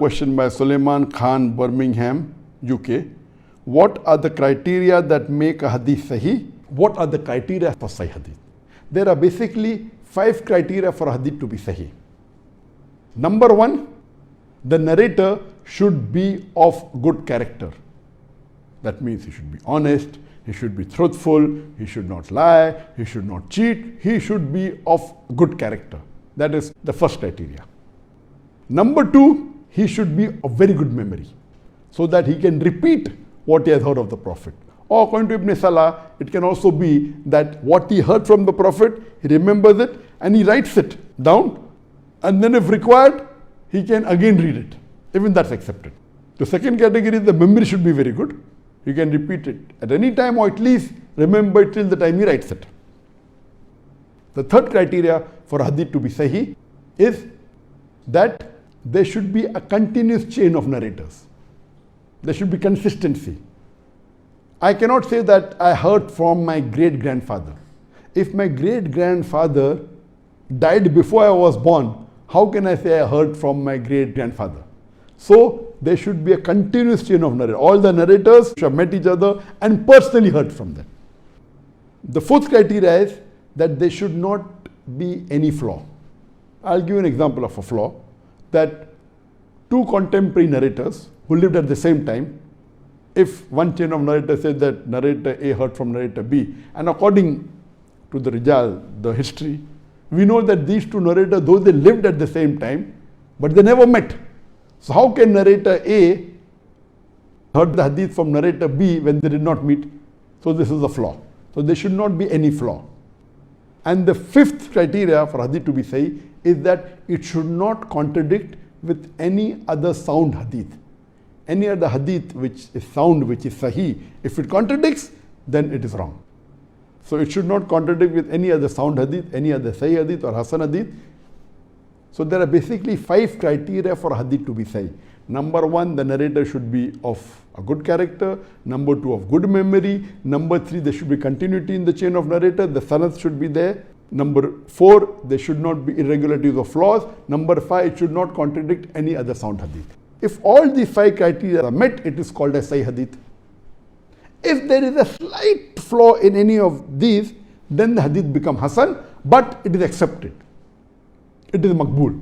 Question by Suleiman Khan, Birmingham, UK. What are the criteria that make a hadith Saheeh? What are the criteria for Sahih hadith? There are basically 5 criteria for a hadith to be Saheeh. Number 1, the narrator should be of good character. That means he should be honest, he should be truthful, he should not lie, he should not cheat, he should be of good character. That is the first criteria. Number 2, he should be of very good memory, so that he can repeat what he has heard of the Prophet. Or according to Ibn Salah, it can also be that what he heard from the Prophet, he remembers it and he writes it down, and then if required, he can again read it. Even that's accepted. The second category is the memory should be very good. He can repeat it at any time, or at least remember it till the time he writes it. The third criteria for hadith to be Saheeh is that there should be a continuous chain of narrators. There should be consistency. I cannot say that I heard from my great-grandfather. If my great-grandfather died before I was born, how can I say I heard from my great-grandfather? So there should be a continuous chain of narrators. All the narrators should have met each other and personally heard from them. The fourth criteria is that there should not be any flaw. I'll give you an example of a flaw. That 2 contemporary narrators who lived at the same time, if one chain of narrators says that narrator A heard from narrator B, and according to the Rijal, the history, we know that these 2 narrators, though they lived at the same time, but they never met. So how can narrator A heard the hadith from narrator B when they did not meet? So this is a flaw. So there should not be any flaw. And the 5th criteria for hadith to be Saheeh is that it should not contradict with any other sound hadith. Any other hadith which is sound, which is Saheeh, if it contradicts, then it is wrong. So it should not contradict with any other sound hadith, any other Saheeh hadith or Hasan hadith. So there are basically 5 criteria for hadith to be Saheeh. Number 1, the narrator should be of a good character. Number 2, of good memory. Number 3, there should be continuity in the chain of narrator. The sanad should be there. Number 4, there should not be irregularities or flaws. Number 5, it should not contradict any other sound hadith. If all these 5 criteria are met, it is called a Sahih hadith. If there is a slight flaw in any of these, then the hadith becomes Hasan, but it is accepted. It is Maqbool.